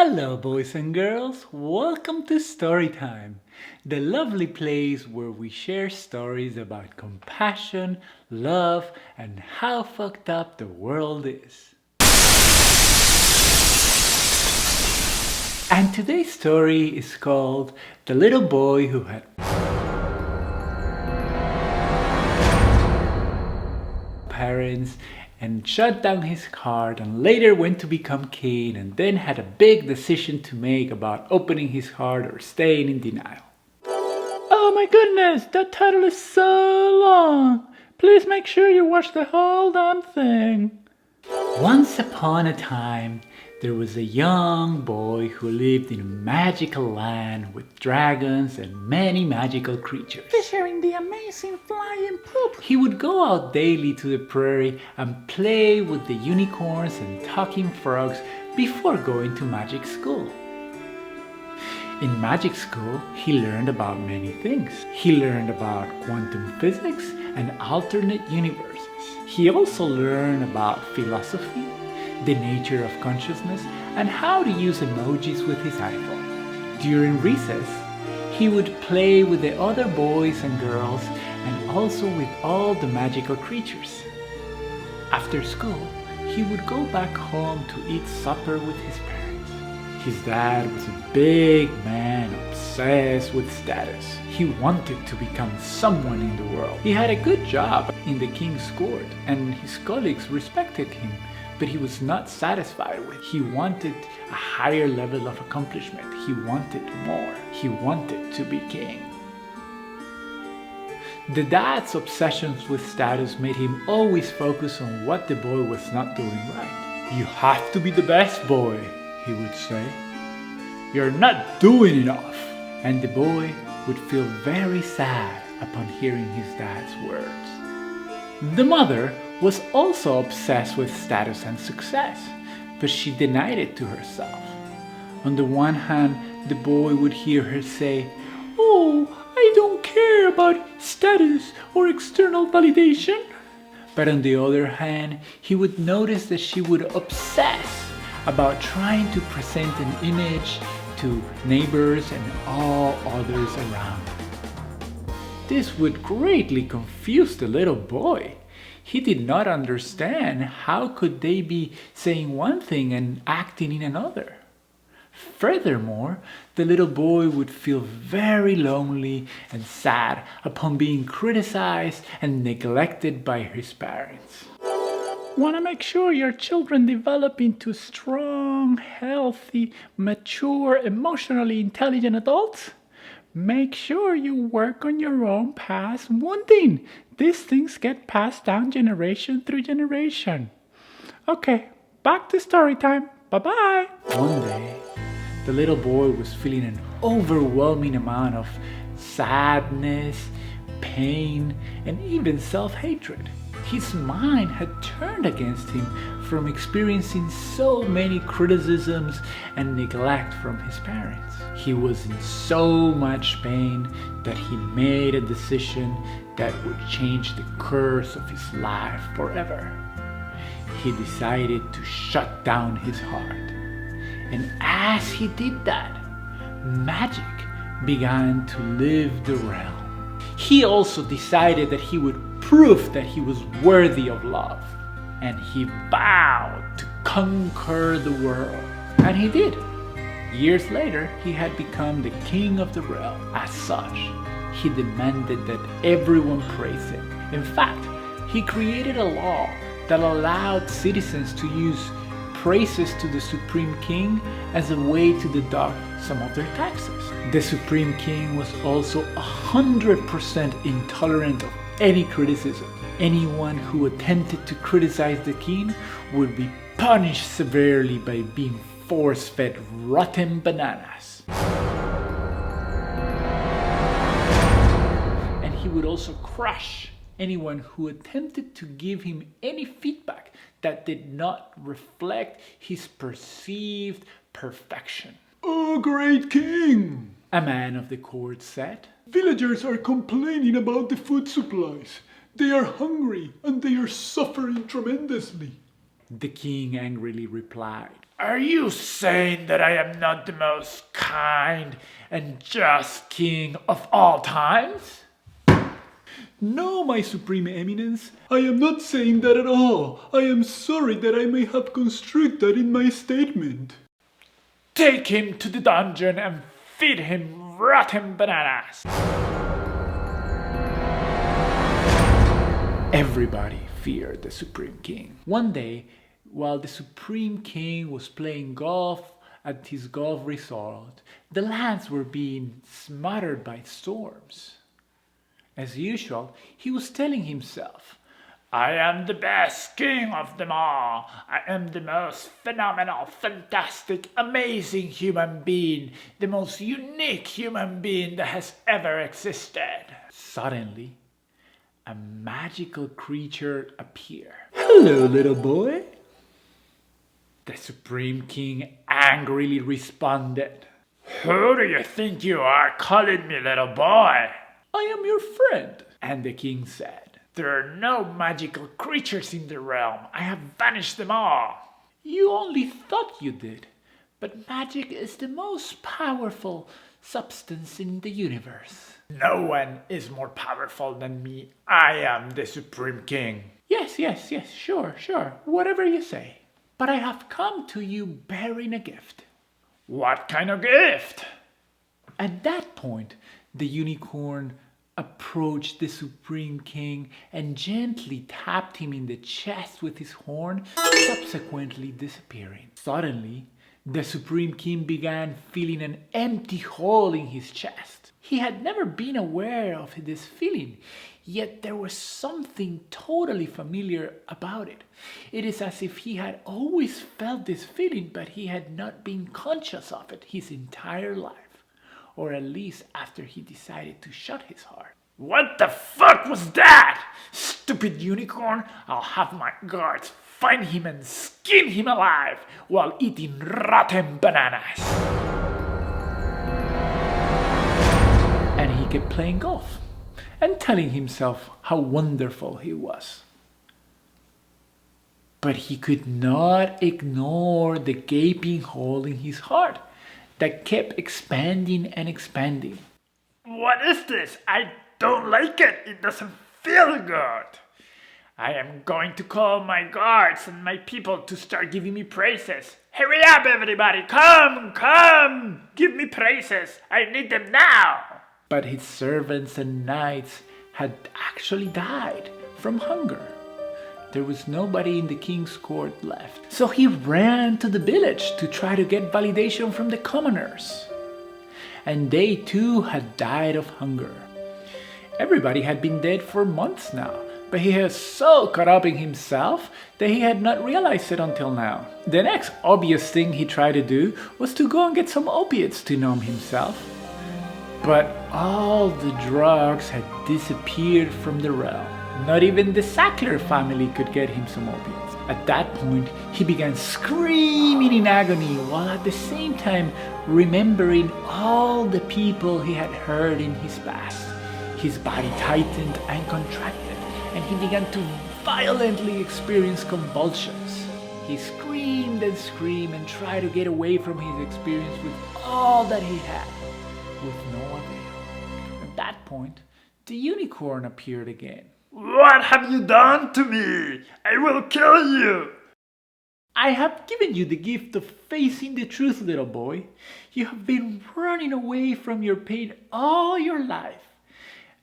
Hello boys and girls, welcome to Storytime, the lovely place where we share stories about compassion, love, and how fucked up the world is. And today's story is called The Little Boy Who Had Parents and shut down his heart and later went to become king and then had a big decision to make about opening his heart or staying in denial. Oh my goodness, that title is so long. Please make sure you watch the whole damn thing. Once upon a time, there was a young boy who lived in a magical land with dragons and many magical creatures. Featuring the amazing flying poop. He would go out daily to the prairie and play with the unicorns and talking frogs before going to magic school. In magic school, he learned about many things. He learned about quantum physics and alternate universes. He also learned about philosophy, the nature of consciousness, and how to use emojis with his iPhone. During recess, he would play with the other boys and girls and also with all the magical creatures. After school, he would go back home to eat supper with his parents. His dad was a big man obsessed with status. He wanted to become someone in the world. He had a good job in the king's court and his colleagues respected him, but he was not satisfied with it. He wanted a higher level of accomplishment. He wanted more. He wanted to be king. The dad's obsessions with status made him always focus on what the boy was not doing right. You have to be the best boy, he would say. You're not doing enough. And the boy would feel very sad upon hearing his dad's words. The mother was also obsessed with status and success, but she denied it to herself. On the one hand, the boy would hear her say, "Oh, I don't care about status or external validation." But on the other hand, he would notice that she would obsess about trying to present an image to neighbors and all others around. This would greatly confuse the little boy. He did not understand how could they be saying one thing and acting in another. Furthermore, the little boy would feel very lonely and sad upon being criticized and neglected by his parents. Want to make sure your children develop into strong, healthy, mature, emotionally intelligent adults? Make sure you work on your own past wounding. These things get passed down generation through generation. Okay, back to story time. Bye-bye. One day, the little boy was feeling an overwhelming amount of sadness, pain, and even self-hatred. His mind had turned against him from experiencing so many criticisms and neglect from his parents. He was in so much pain that he made a decision that would change the course of his life forever. He decided to shut down his heart. And as he did that, magic began to leave the realm. He also decided that he would prove that he was worthy of love. And he vowed to conquer the world. And he did. Years later, he had become the king of the realm. As such, he demanded that everyone praise him. In fact, he created a law that allowed citizens to use praises to the Supreme King as a way to deduct some of their taxes. The Supreme King was also 100% intolerant of any criticism. Anyone who attempted to criticize the king would be punished severely by being force-fed rotten bananas. And he would also crush anyone who attempted to give him any feedback that did not reflect his perceived perfection. "Oh, great king," a man of the court said, "villagers are complaining about the food supplies. They are hungry and they are suffering tremendously." The king angrily replied, Are you saying that I am not the most kind and just king of all times? No, my Supreme Eminence, I am not saying that at all. I am sorry that I may have construed that in my statement. Take him to the dungeon and feed him rotten bananas. Everybody feared the Supreme King. One day, while the Supreme King was playing golf at his golf resort, the lands were being smothered by storms. As usual, he was telling himself, I am the best king of them all. I am the most phenomenal, fantastic, amazing human being, the most unique human being that has ever existed. Suddenly, a magical creature appeared. Hello, little boy. The Supreme King angrily responded, Who do you think you are calling me little boy? I am your friend. And the king said, There are no magical creatures in the realm. I have banished them all. You only thought you did, but magic is the most powerful substance in the universe. No one is more powerful than me. I am the Supreme King. Yes, sure, whatever you say. But I have come to you bearing a gift. What kind of gift? At that point, the unicorn approached the Supreme King and gently tapped him in the chest with his horn, subsequently disappearing. Suddenly, the Supreme King began feeling an empty hole in his chest. He had never been aware of this feeling, yet there was something totally familiar about it. It is as if he had always felt this feeling, but he had not been conscious of it his entire life. Or at least after he decided to shut his heart. What the fuck was that? Stupid unicorn! I'll have my guards find him and skin him alive while eating rotten bananas. And he kept playing golf and telling himself how wonderful he was. But he could not ignore the gaping hole in his heart that kept expanding and expanding. What is this? I don't like it. It doesn't feel good. I am going to call my guards and my people to start giving me praises. Hurry up, everybody. Come. Give me praises. I need them now. But his servants and knights had actually died from hunger. There was nobody in the king's court left. So he ran to the village to try to get validation from the commoners. And they too had died of hunger. Everybody had been dead for months now, but he was so caught up in himself that he had not realized it until now. The next obvious thing he tried to do was to go and get some opiates to numb himself. But all the drugs had disappeared from the realm. Not even the Sackler family could get him some opiates. At that point, he began screaming in agony while at the same time remembering all the people he had hurt in his past. His body tightened and contracted, and he began to violently experience convulsions. He screamed and tried to get away from his experience with all that he had, with no avail. At that point, the unicorn appeared again. What have you done to me? I will kill you! I have given you the gift of facing the truth, little boy. You have been running away from your pain all your life,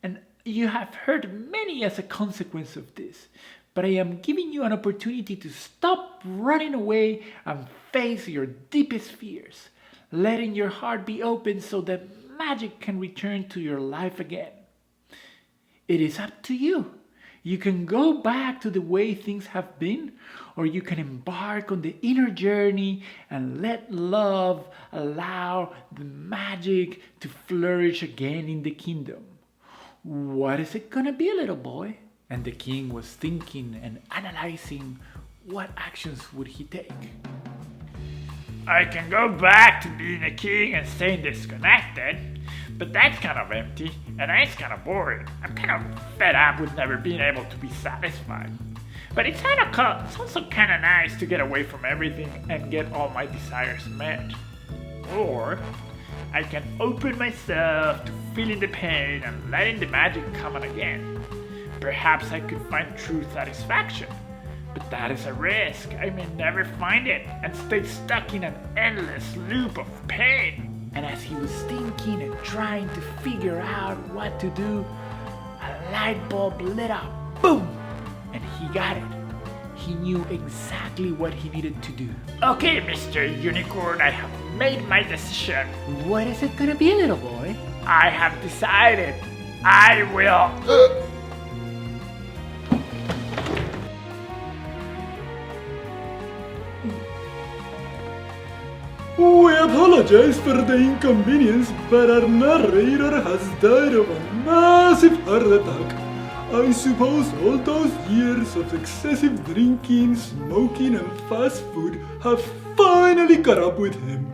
and you have hurt many as a consequence of this. But I am giving you an opportunity to stop running away and face your deepest fears, letting your heart be open so that magic can return to your life again. It is up to you. You can go back to the way things have been, or you can embark on the inner journey and let love allow the magic to flourish again in the kingdom. What is it gonna be, little boy? And the king was thinking and analyzing what actions would he take. I can go back to being a king and staying disconnected, but that's kind of empty, and that's kind of boring. I'm kind of fed up with never being able to be satisfied. But it's also kind of nice to get away from everything and get all my desires met. Or I can open myself to feeling the pain and letting the magic come on again. Perhaps I could find true satisfaction. But that is a risk. I may never find it and stay stuck in an endless loop of pain. And as he was thinking and trying to figure out what to do, a light bulb lit up. Boom! And he got it. He knew exactly what he needed to do. Okay, Mr. Unicorn, I have made my decision. What is it gonna be, little boy? I have decided. I will. We apologize for the inconvenience, but our narrator has died of a massive heart attack. I suppose all those years of excessive drinking, smoking, and fast food have finally caught up with him.